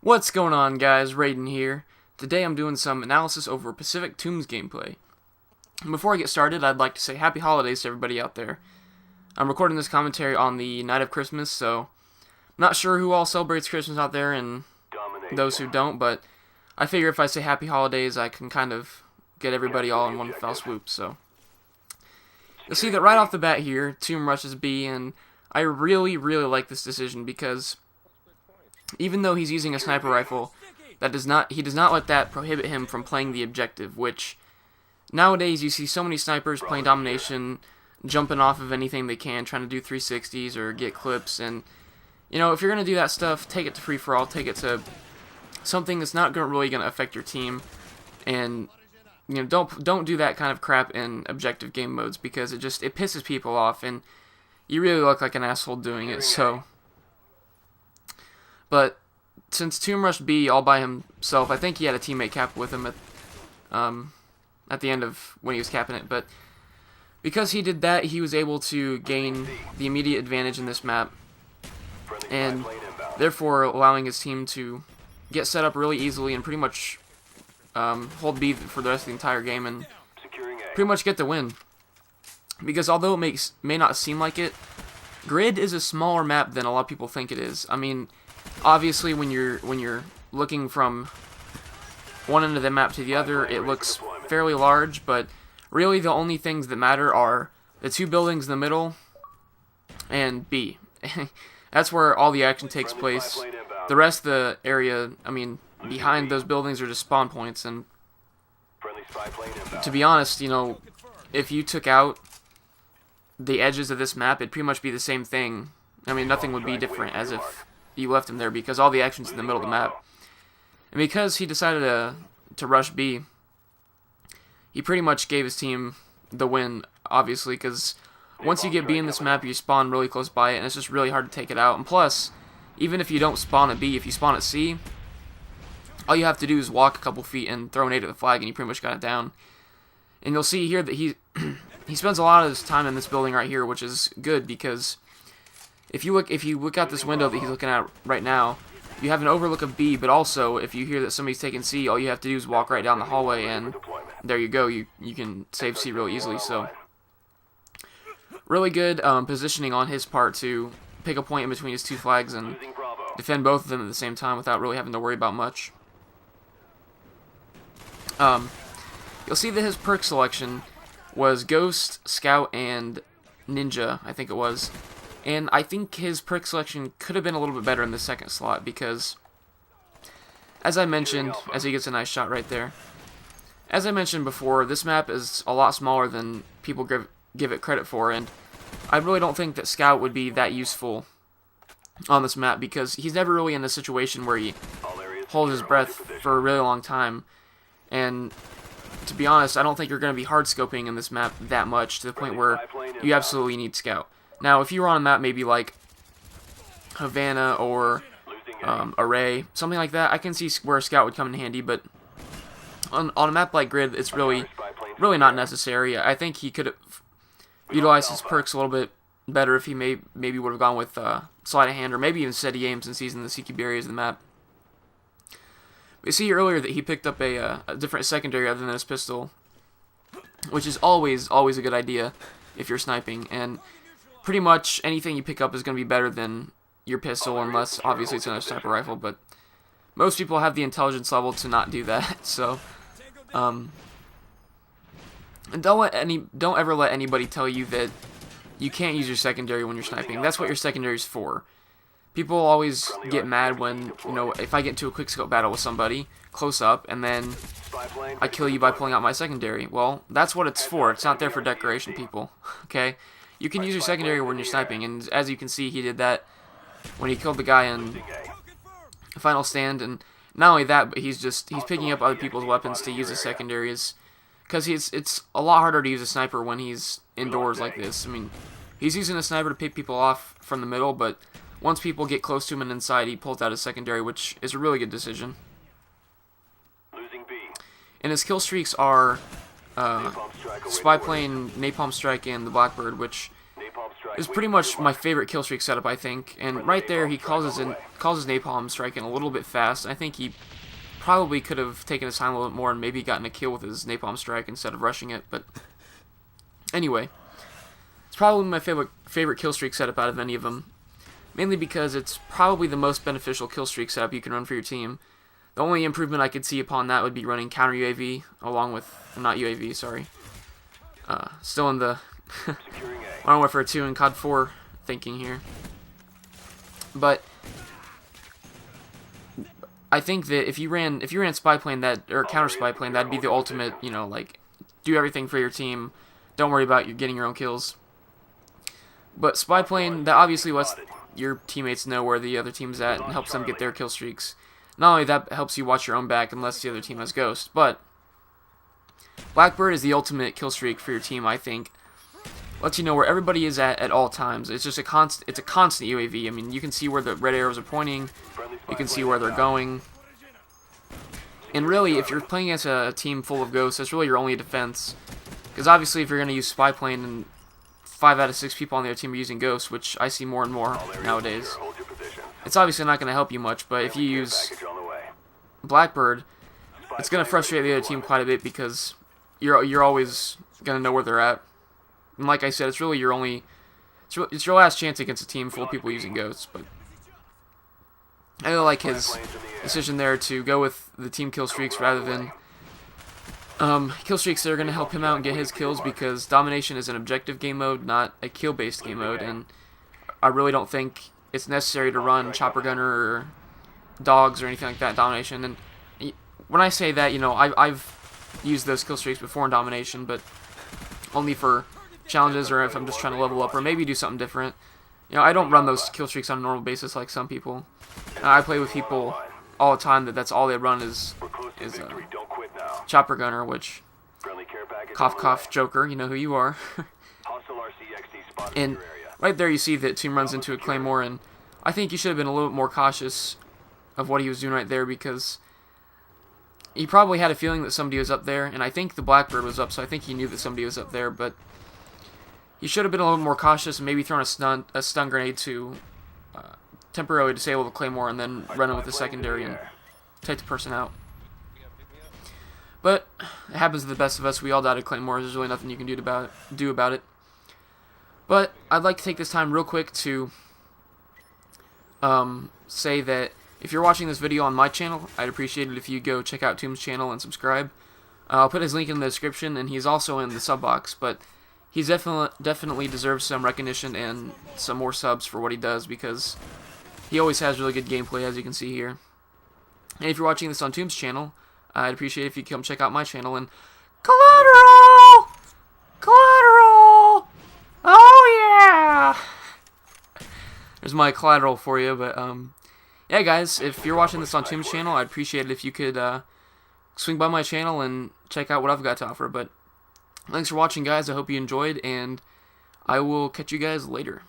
What's going on, guys? Raiden here. Today I'm doing some analysis over Pacific Tombs gameplay. And before I get started, I'd like to say happy holidays to everybody out there. I'm recording this commentary on the night of Christmas, so I'm not sure who all celebrates Christmas out there and those who don't, but I figure if I say happy holidays, I can kind of get everybody all in one fell swoop, so. You'll see that right off the bat here, Tomb rushes B, and I really like this decision because even though he's using a sniper rifle, he does not let that prohibit him from playing the objective, which nowadays you see so many snipers playing Domination, jumping off of anything they can, trying to do 360s or get clips, and you know, if you're going to do that stuff, take it to free-for-all, take it to something that's not really going to affect your team, and you know, don't do that kind of crap in objective game modes because it pisses people off, and you really look like an asshole doing it, so. But since Tomb rushed B all by himself, I think he had a teammate cap with him at the end of when he was capping it. But because he did that, he was able to gain the immediate advantage in this map, and therefore allowing his team to get set up really easily and pretty much hold B for the rest of the entire game and pretty much get the win. Because although it may not seem like it, Grid is a smaller map than a lot of people think it is. I mean, obviously, when you're looking from one end of the map to the other, it looks fairly large, but really the only things that matter are the two buildings in the middle and B. That's where all the action takes place. The rest of the area, I mean, behind those buildings are just spawn points, and to be honest, you know, if you took out the edges of this map, it'd pretty much be the same thing. I mean, nothing would be different as if you left him there because all the action's in the middle of the map. And because he decided to rush B, he pretty much gave his team the win, obviously, because once you get B in this map, you spawn really close by it, and it's just really hard to take it out. And plus, even if you don't spawn at B, if you spawn at C, all you have to do is walk a couple feet and throw an nade at the flag, and you pretty much got it down. And you'll see here that he spends a lot of his time in this building right here, which is good because if you look out this window that he's looking at right now, you have an overlook of B, but also if you hear that somebody's taking C, all you have to do is walk right down the hallway, and there you go. You can save C real easily. So really good positioning on his part to pick a point in between his two flags and defend both of them at the same time without really having to worry about much. You'll see that his perk selection was Ghost, Scout, and Ninja, I think it was. And I think his perk selection could have been a little bit better in the second slot because, as I mentioned, as he gets a nice shot right there, as I mentioned before, this map is a lot smaller than people give it credit for, and I really don't think that Scout would be that useful on this map because he's never really in a situation where he holds his breath for a really long time, and to be honest, I don't think you're going to be hard scoping in this map that much to the point where you absolutely need Scout. Now, if you were on a map maybe like Havana or Array, something like that, I can see where a Scout would come in handy, but on a map like Grid, it's really not necessary. I think he could have utilized his perks a little bit better if he maybe would have gone with Sleight of Hand or maybe even Steady Aim since he's in the CQB areas of the map. We see earlier that he picked up a different secondary other than his pistol, which is always a good idea if you're sniping, and pretty much anything you pick up is going to be better than your pistol unless obviously it's another sniper rifle, but most people have the intelligence level to not do that, so and don't ever let anybody tell you that you can't use your secondary when you're sniping. That's what your secondary is for. People always get mad when, you know, if I get into a quickscope battle with somebody close up and then I kill you by pulling out my secondary. Well, that's what it's for. It's not there for decoration, people. Okay? You can use your secondary when you're sniping, and as you can see, he did that when he killed the guy in Final Stand, and not only that, but he's picking up other people's weapons to use as secondaries, because it's a lot harder to use a sniper when he's indoors like this. I mean, he's using a sniper to pick people off from the middle, but once people get close to him and inside, he pulls out his secondary, which is a really good decision. And his kill streaks are Spy Plane, Napalm Strike, and the Blackbird, which is pretty much my favorite kill streak setup, I think. And right there, he calls his napalm strike in a little bit fast. I think he probably could have taken his time a little bit more and maybe gotten a kill with his napalm strike instead of rushing it. But anyway, it's probably my favorite kill streak setup out of any of them. Mainly because it's probably the most beneficial kill streak setup you can run for your team. The only improvement I could see upon that would be running counter UAV along with, not UAV, sorry. Still in the Modern Warfare 2 and CoD 4 thinking here. But I think that if you ran spy plane or counter spy plane, that'd be the ultimate, you know, like do everything for your team. Don't worry about you getting your own kills. But spy plane, that obviously lets your teammates know where the other team's at and helps them get their kill streaks. Not only that helps you watch your own back unless the other team has Ghost, but Blackbird is the ultimate kill streak for your team, I think. Lets you know where everybody is at all times. It's just a constant UAV. I mean, you can see where the red arrows are pointing. You can see where they're going. And really, if you're playing against a team full of Ghosts, that's really your only defense. Because obviously, if you're going to use spy plane and 5 out of 6 people on the other team are using Ghosts, which I see more and more nowadays, it's obviously not going to help you much. But if you use Blackbird, it's going to frustrate the other team quite a bit because you're always going to know where they're at. And like I said, it's really your it's your last chance against a team full of people using Ghosts. But I really like his decision there to go with the team kill streaks rather than kill streaks that are going to help him out and get his kills, because Domination is an objective game mode, not a kill-based game mode, and I really don't think it's necessary to run Chopper Gunner or Dogs or anything like that in Domination. And when I say that, you know, I've used those kill streaks before in Domination, but only for challenges or if I'm just trying to level up or maybe do something different. You know, I don't run those kill streaks on a normal basis like some people. I play with people all the time that's all they run is Chopper Gunner, which cough cough Joker, you know who you are. And right there you see that team runs into a Claymore, and I think you should have been a little bit more cautious of what he was doing right there, because he probably had a feeling that somebody was up there, and I think the Blackbird was up, so I think he knew that somebody was up there, but he should have been a little more cautious and maybe thrown a stun grenade to temporarily disable the Claymore and then run in with the secondary and take the person out. But it happens to the best of us. We all died at Claymores. There's really nothing you can do about it. But I'd like to take this time real quick to say that if you're watching this video on my channel, I'd appreciate it if you go check out Tomb's channel and subscribe. I'll put his link in the description, and he's also in the sub box, but he's definitely deserves some recognition and some more subs for what he does, because he always has really good gameplay, as you can see here. And if you're watching this on Tomb's channel, I'd appreciate it if you come check out my channel. And Collateral! Collateral! Oh yeah! There's my collateral for you, but yeah guys, if you're watching this on Tomb's channel, I'd appreciate it if you could swing by my channel and check out what I've got to offer. But thanks for watching, guys. I hope you enjoyed, and I will catch you guys later.